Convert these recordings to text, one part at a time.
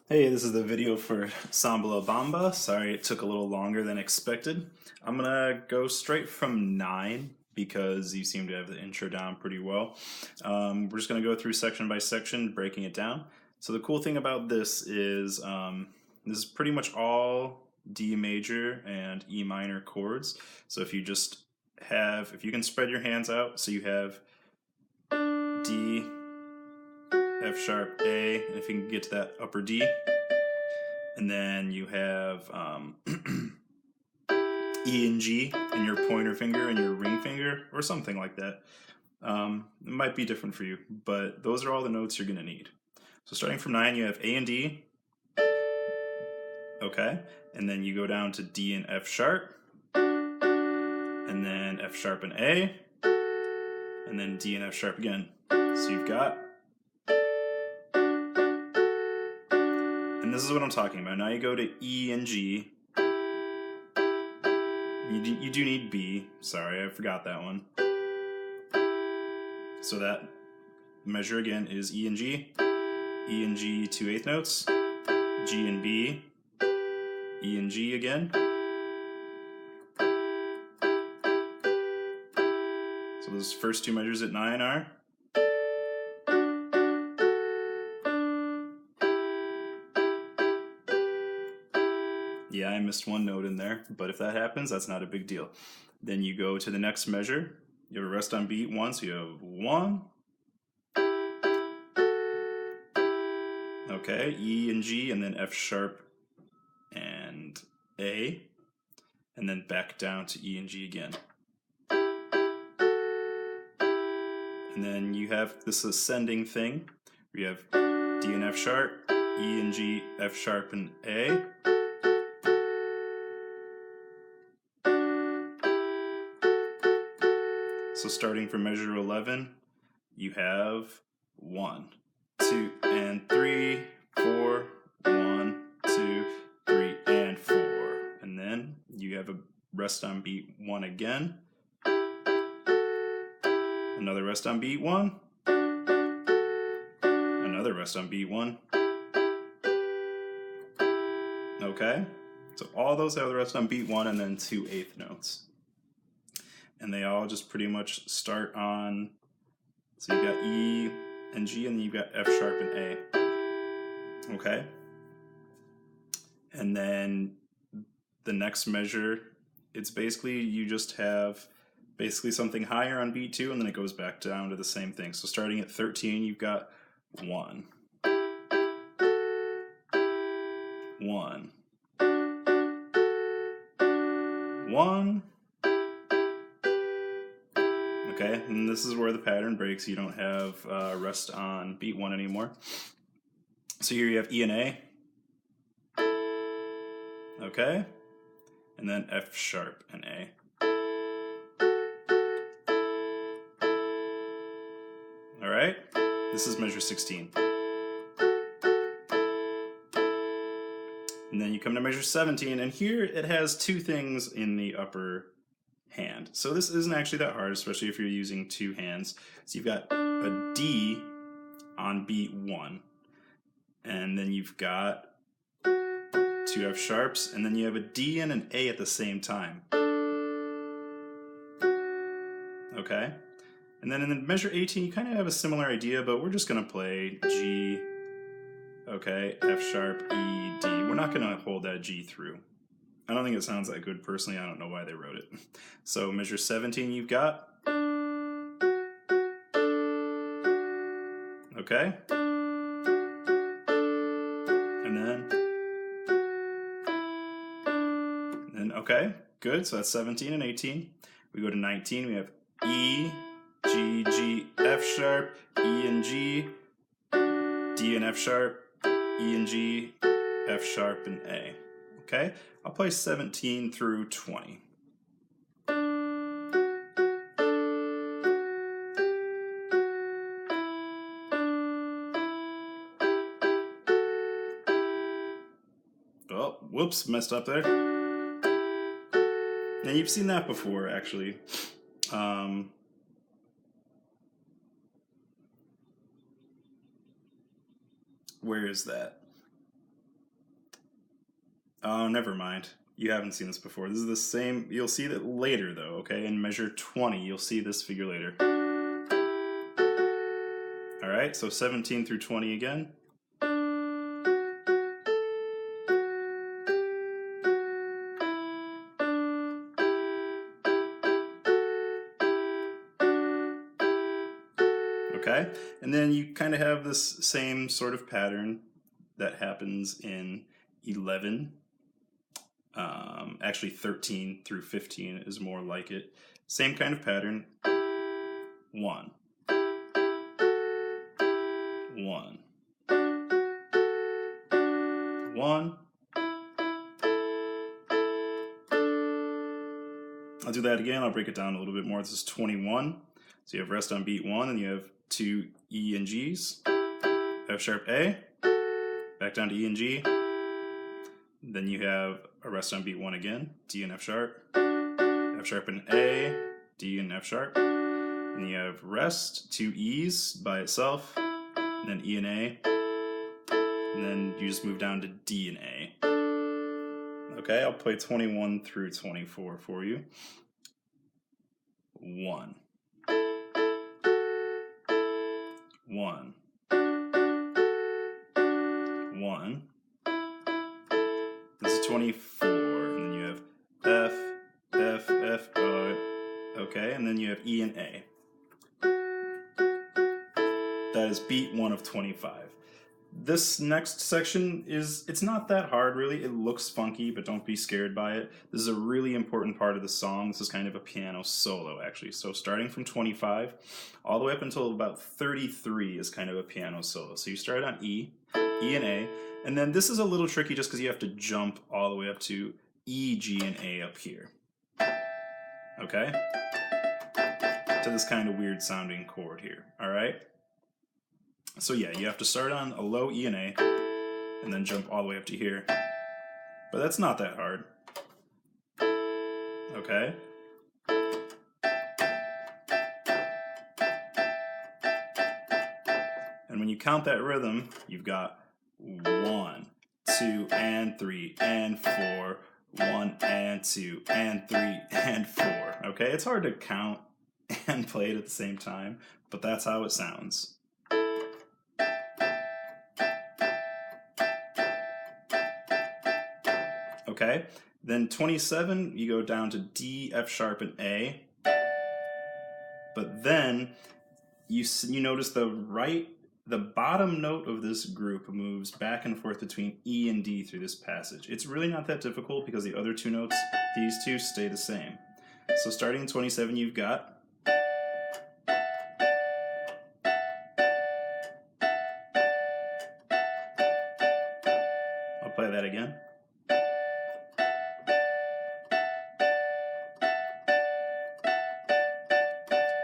Hey, this is the video for SambaLaBamba. Sorry it took a little longer than expected. I'm gonna go straight from 9 because you seem to have the intro down pretty well. We're just gonna go through section by section, breaking it down. So the cool thing about this is pretty much all D major and E minor chords. So if you can spread your hands out, so you have D, F sharp, A, and if you can get to that upper D, and then you have E and G in your pointer finger and your ring finger, or something like that. It might be different for you, but those are all the notes you're going to need. So starting from 9, you have A and D, okay, and then you go down to D and F sharp, and then F sharp and A, and then D and F sharp again. So you've got, and this is what I'm talking about. Now you go to E and G. You do need B. Sorry, I forgot that one. So that measure again is E and G 2/8 notes, G and B, E and G again. So those first two measures at 9 are. Yeah, I missed one note in there, but if that happens, that's not a big deal. Then you go to the next measure. You have a rest on beat 1, so you have 1. Okay, E and G, and then F sharp and A, and then back down to E and G again. And then you have this ascending thing. You have D and F sharp, E and G, F sharp and A. So starting from measure 11, you have 1, 2, and 3, 4, 1, 2, 3, and 4. And then you have a rest on beat 1 again. Another rest on beat 1. Another rest on beat 1. Okay? So all those have the rest on beat 1 and then 2/8 notes. And they all just pretty much start on, so you got E and G, and then you've got F sharp and A. Okay? And then the next measure, it's basically, you just have basically something higher on beat 2, and then it goes back down to the same thing. So starting at 13, you've got 1. 1. 1. Okay, and this is where the pattern breaks. You don't have rest on beat 1 anymore. So here you have E and A. Okay, and then F sharp and A. All right, this is measure 16. And then you come to measure 17, and here it has two things in the upper hand. So this isn't actually that hard, especially if you're using two hands. So you've got a D on beat 1, and then you've got two F sharps, and then you have a D and an A at the same time. Okay? And then in the measure 18, you kind of have a similar idea, but we're just going to play G, okay, F sharp, E, D. We're not going to hold that G through. I don't think it sounds that good personally. I don't know why they wrote it. So measure 17 you've got. Okay? And then okay, good. So that's 17 and 18. We go to 19, we have E, G, G, F sharp, E and G, D and F sharp, E and G, F sharp and A. Okay? I'll play 17 through 20. Oh, whoops, messed up there. Now you've seen that before, actually. Where is that? Oh, never mind. You haven't seen this before. This is the same. You'll see that later, though, okay? In measure 20, you'll see this figure later. All right, so 17 through 20 again. Okay, and then you kind of have this same sort of pattern that happens in 11. Actually, 13 through 15 is more like it. Same kind of pattern. 1, 1, 1. I'll do that again. I'll break it down a little bit more. This is 21. So you have rest on beat 1, and you have 2 E and Gs. F sharp A, back down to E and G. Then you have a rest on beat 1 again, D and F sharp and A, D and F sharp. And you have rest, 2 E's by itself, and then E and A. And then you just move down to D and A. Okay, I'll play 21 through 24 for you. 1, 1, 1. This is 24, and then you have F, F, F, okay, and then you have E and A. That is beat 1 of 25. This next section it's not that hard really. It looks funky, but don't be scared by it. This is a really important part of the song. This is kind of a piano solo actually. So starting from 25 all the way up until about 33 is kind of a piano solo. So you start on E, E and A, and then this is a little tricky just because you have to jump all the way up to E, G, and A up here. Okay? To this kind of weird sounding chord here. Alright? So yeah, you have to start on a low E and A, and then jump all the way up to here. But that's not that hard. Okay? And when you count that rhythm, you've got 1, 2, and 3, and 4, 1, and 2, and 3, and 4. Okay? It's hard to count and play it at the same time, but that's how it sounds. Okay, then 27, you go down to D, F sharp, and A. But then you notice the bottom note of this group moves back and forth between E and D through this passage. It's really not that difficult because the other two notes, these two, stay the same. So starting in 27, you've got I'll play that again.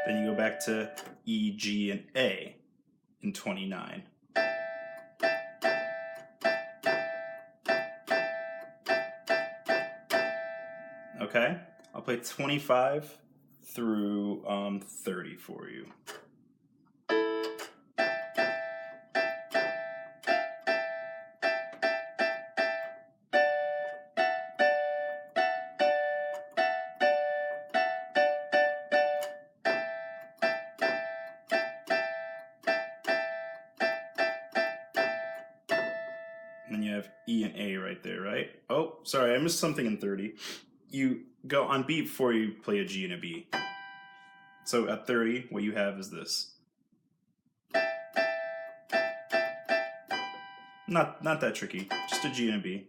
Then you go back to E, G, and A in 29. Okay, I'll play 25 through 30 for you. And then you have E and A right there, right? Oh, sorry, I missed something in 30. You go on beat 4, you play a G and a B. So at 30, what you have is this. Not that tricky, just a G and a B.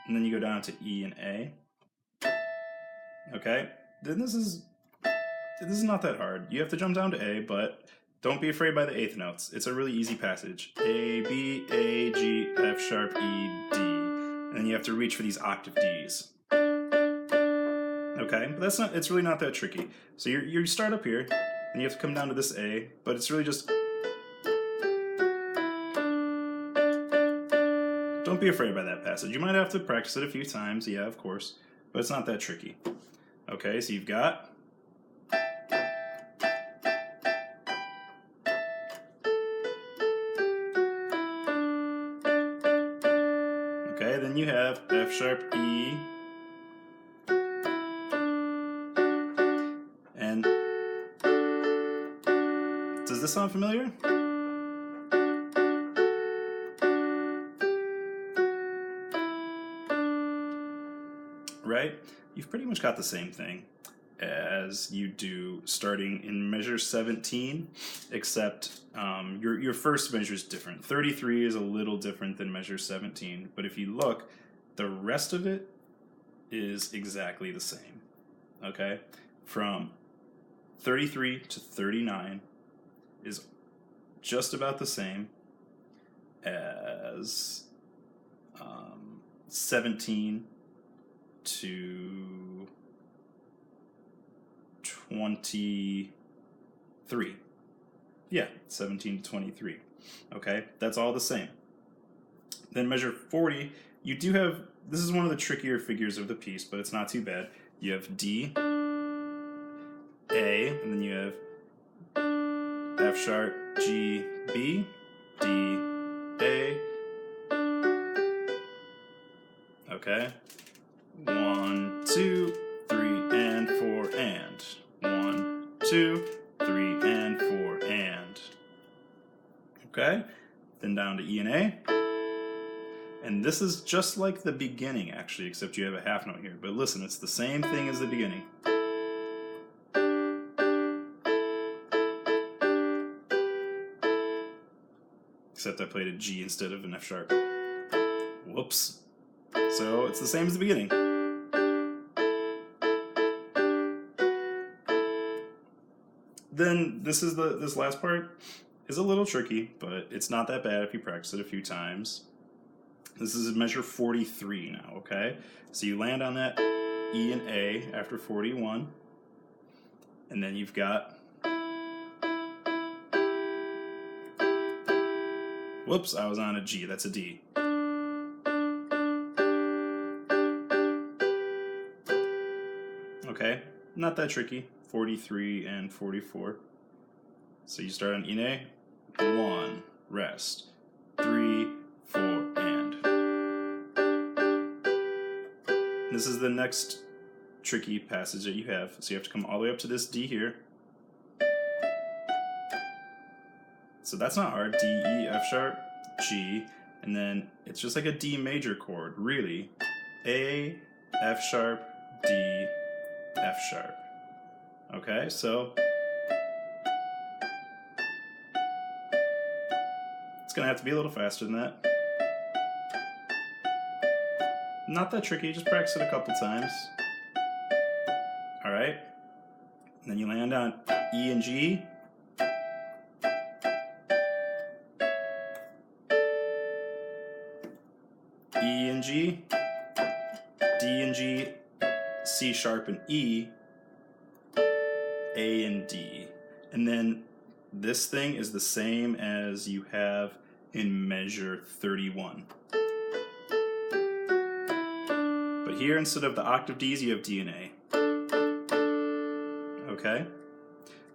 And then you go down to E and A. Okay, then this is not that hard. You have to jump down to A, but don't be afraid by the eighth notes. It's a really easy passage. A, B, A, G, F sharp, E, D. And then you have to reach for these octave Ds. Okay, but it's really not that tricky. So you start up here, and you have to come down to this A, but it's really just... Don't be afraid by that passage. You might have to practice it a few times, yeah, of course, but it's not that tricky. Okay, so you've got... Okay, then you have F sharp, E, and does this sound familiar? Right? You've pretty much got the same thing as you do starting in measure 17, except your first measure is different. 33 is a little different than measure 17, but if you look, the rest of it is exactly the same. Okay? From 33 to 39 is just about the same as 17 to 23. Yeah, 17 to 23. Okay, that's all the same. Then measure 40, you do have, this is one of the trickier figures of the piece, but it's not too bad. You have D, A, and then you have F sharp, G, B, D, A. Okay. 1, 2, 3, and 4, and 1, 2, 3, and 4, and. Okay. Then down to E and A. And this is just like the beginning, actually, except you have a half note here. But listen, it's the same thing as the beginning. Except I played a G instead of an F sharp. Whoops. So it's the same as the beginning. Then this last part is a little tricky, but it's not that bad if you practice it a few times. This is measure 43 now, okay? So you land on that E and A after 41, and then you've got, whoops, I was on a G, that's a D. Okay, not that tricky. 43 and 44. So you start on E and A, 1, rest, 3, 4, and. This is the next tricky passage that you have. So you have to come all the way up to this D here. So that's not hard. D, E, F sharp, G, and then it's just like a D major chord, really. A, F sharp, D, F sharp. Okay, so it's gonna have to be a little faster than that. Not that tricky, just practice it a couple times. Alright, and then you land on E and G. E and G, D and G, C sharp and E, A and D. And then this thing is the same as you have in measure 31. But here, instead of the octave Ds, you have D and A. Okay?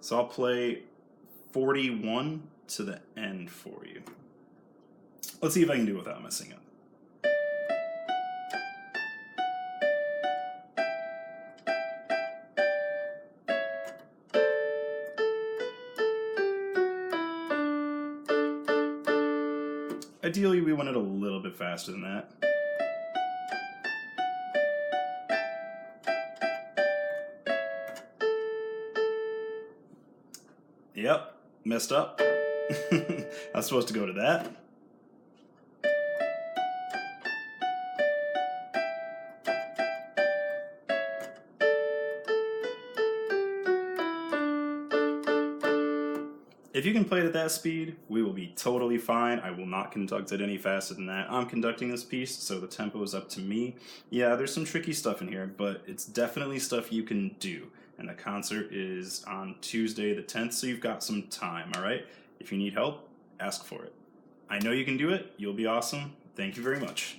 So I'll play 41 to the end for you. Let's see if I can do it without messing up. Ideally, we want it a little bit faster than that. Yep, messed up. I was supposed to go to that. If you can play it at that speed, we will be totally fine. I will not conduct it any faster than that. I'm conducting this piece, so the tempo is up to me. Yeah, there's some tricky stuff in here, but it's definitely stuff you can do. And the concert is on Tuesday the 10th, so you've got some time, all right? If you need help, ask for it. I know you can do it. You'll be awesome. Thank you very much.